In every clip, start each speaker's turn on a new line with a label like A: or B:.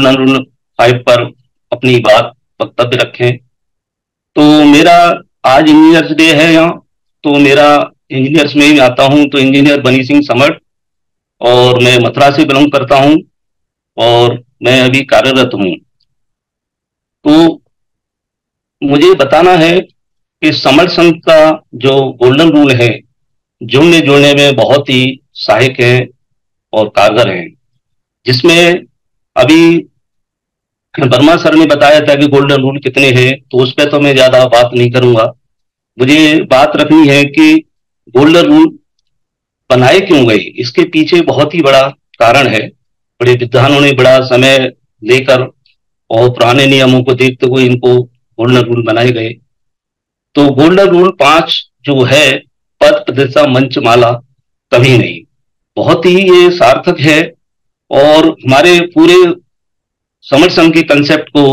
A: Golden rule 5 पर अपनी बात वक्तव्य रखें। तो मेरा आज इंजीनियर्स डे है यहाँ, तो मेरा इंजीनियर्स में ही आता हूँ, तो इंजीनियर बनी सिंह समट, और मैं मथुरा से बिलोंग करता हूँ और मैं अभी कार्यरत हूँ। तो मुझे बताना है कि समर संघ का जो गोल्डन रूल है, जुड़ने जुड़ने में बहुत ही सहायक है और कारगर है, जिसमें अभी वर्मा सर ने बताया था कि गोल्डन रूल कितने हैं, तो उस पर तो मैं ज्यादा बात नहीं करूंगा। मुझे बात रखनी है कि गोल्डन रूल बनाए क्यों गए, इसके पीछे बहुत ही बड़ा कारण है। बड़े विद्वानों ने बड़ा समय लेकर और पुराने नियमों को देखते हुए इनको गोल्डन रूल बनाए गए। तो गोल्डन रूल 5 जो है, पद प्रतिष्ठा मंच माला कभी नहीं, बहुत ही ये सार्थक है और हमारे पूरे समर संघ के कंसेप्ट को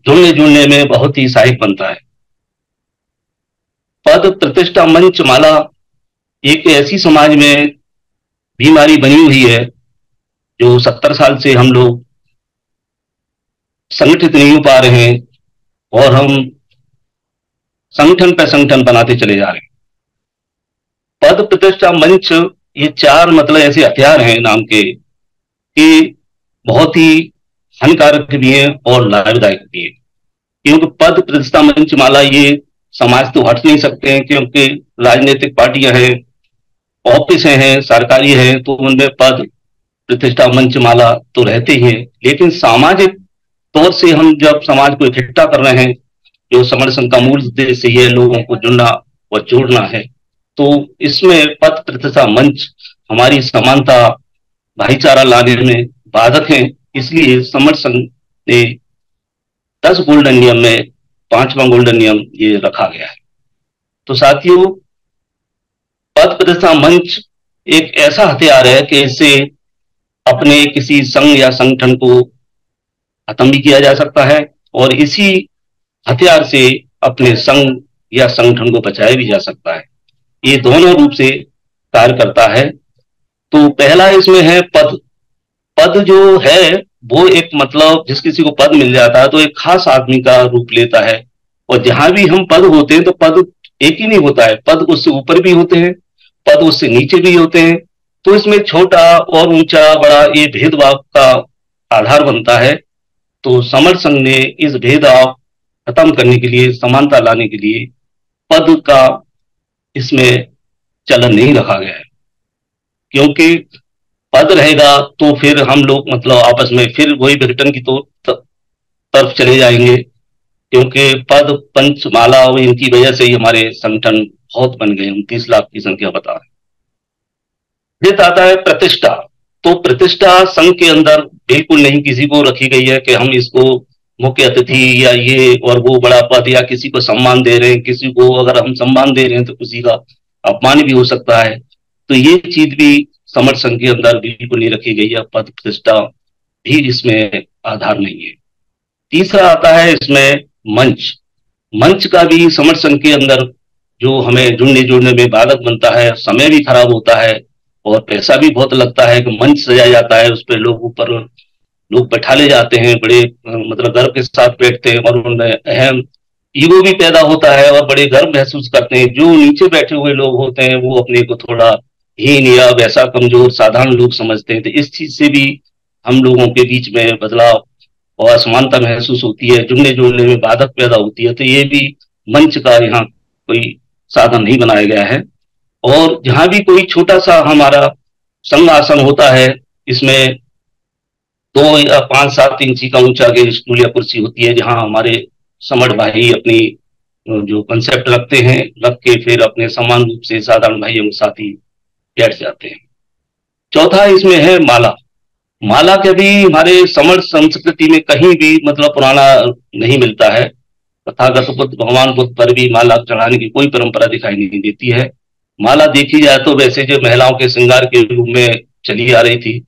A: जुड़ने जुड़ने में बहुत ही सहायक बनता है। पद प्रतिष्ठा मंच माला एक ऐसी समाज में बीमारी बनी हुई है जो 70 साल से हम लोग संगठित नहीं हो पा रहे हैं, और हम संगठन पर संगठन बनाते चले जा रहे हैं। पद प्रतिष्ठा मंच, ये 4 मतलब ऐसे हथियार हैं नाम के, कि बहुत ही हानिकारक भी है और लाभदायक भी है। क्योंकि पद प्रतिष्ठा मंच माला ये समाज तो हट नहीं सकते हैं, क्योंकि राजनीतिक पार्टियां हैं, ऑफिस हैं, सरकारी हैं, तो उनमें पद प्रतिष्ठा मंच माला तो रहते ही हैं। लेकिन सामाजिक तौर से हम जब समाज को इकट्ठा कर रहे हैं, जो समर संघ का मूल उद्देश्य ये लोगों को जुड़ना और जोड़ना है, तो इसमें पद प्रतिष्ठा मंच हमारी समानता भाईचारा लाने में बाधक है। इसलिए समर संघ ने 10 गोल्डन नियम में 5वां गोल्डन नियम ये रखा गया है। तो साथियों, पद प्रतिष्ठा मंच एक ऐसा हथियार है कि इससे अपने किसी संघ या संगठन को खत्म भी किया जा सकता है, और इसी हथियार से अपने संघ या संगठन को बचाया भी जा सकता है। ये दोनों रूप से कार्य करता है। तो पहला इसमें है पद। पद जो है वो एक मतलब जिस किसी को पद मिल जाता है तो एक खास आदमी का रूप लेता है, और जहां भी हम पद होते हैं तो पद एक ही नहीं होता है, पद उससे ऊपर भी होते हैं, पद उससे नीचे भी होते हैं। तो इसमें छोटा और ऊंचा बड़ा ये भेदभाव का आधार बनता है। तो समर संघ ने इस भेदभाव खत्म करने के लिए, समानता लाने के लिए पद का इसमें चलन नहीं रखा गया है। क्योंकि पद रहेगा तो फिर हम लोग मतलब आपस में फिर वही विघटन की तरफ चले जाएंगे, क्योंकि पद पंचमाला और इनकी वजह से ही हमारे संगठन बहुत बन गए, 29 लाख की संख्या बता रहे। फिर आता है प्रतिष्ठा। तो प्रतिष्ठा संघ के अंदर बिल्कुल नहीं किसी को रखी गई है कि हम इसको मुख्य अतिथि या ये और वो बड़ा पद, या किसी को सम्मान दे रहे हैं, किसी को अगर हम सम्मान दे रहे हैं तो किसी का अपमान भी हो सकता है। तो ये चीज भी समर संघ के अंदर बिल्कुल नहीं रखी गई है, पद प्रतिष्ठा भी इसमें आधार नहीं है। तीसरा आता है इसमें मंच। मंच का भी समर संघ के अंदर जो हमें जुड़ने जुड़ने में बाधक बनता है, समय भी खराब होता है और पैसा भी बहुत लगता है। कि मंच सजाया जाता है, उस पर लोग बैठा ले जाते हैं, बड़े मतलब गर्व के साथ बैठते हैं, और उनमें अहम ईगो भी पैदा होता है और बड़े गर्व महसूस करते हैं। जो नीचे बैठे हुए लोग होते हैं वो अपने को थोड़ा हीन या वैसा कमजोर साधारण लोग समझते हैं। तो इस चीज से भी हम लोगों के बीच में बदलाव और असमानता महसूस होती है, जुड़ने जुड़ने में बाधक पैदा होती है। तो ये भी मंच का यहाँ कोई साधन नहीं बनाया गया है। और जहां भी कोई छोटा सा हमारा संघ आसन होता है, इसमें 2 या 5-7 इंची का ऊंचा के स्टूल या कुर्सी होती है, जहां हमारे समर भाई अपनी जो कंसेप्ट रखते हैं, रख के फिर अपने समान रूप से साधारण भाइयों के साथ ही बैठ जाते हैं। चौथा इसमें है माला। माला के भी हमारे समर संस्कृति में कहीं भी मतलब पुराना नहीं मिलता है। तथागत बुद्ध, भगवान बुद्ध पर भी माला चढ़ाने की कोई परंपरा दिखाई नहीं देती है। माला देखी जाए तो वैसे जो महिलाओं के श्रृंगार के रूप में चली आ रही थी,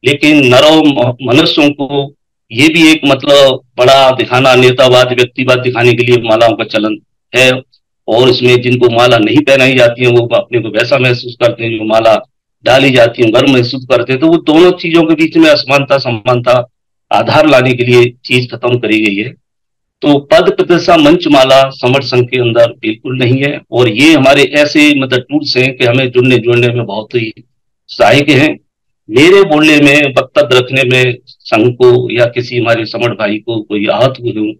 A: लेकिन नरों मनुष्यों को ये भी एक मतलब बड़ा दिखाना, नेतावाद, व्यक्तिवाद दिखाने के लिए मालाओं का चलन है। और इसमें जिनको माला नहीं पहनाई जाती है वो अपने को वैसा महसूस करते हैं, जो माला डाली जाती है गर्व महसूस करते हैं। तो वो दोनों चीजों के बीच में असमानता समानता आधार लाने के लिए चीज खत्म करी गई है। तो पद प्रतिष्ठा मंचमाला समर संघ के अंदर बिल्कुल नहीं है, और ये हमारे ऐसे मतलब टूल्स हैं कि हमें जुड़ने जुड़ने में बहुत ही सहायक हैं। मेरे बोलने में, वक्तव्य रखने में संघ को या किसी हमारे समर भाई को कोई आहत हुए हूं,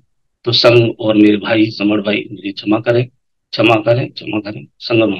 A: तो संघ और मेरे भाई समर भाई मुझे क्षमा करें, क्षमा करें, क्षमा करें, संगम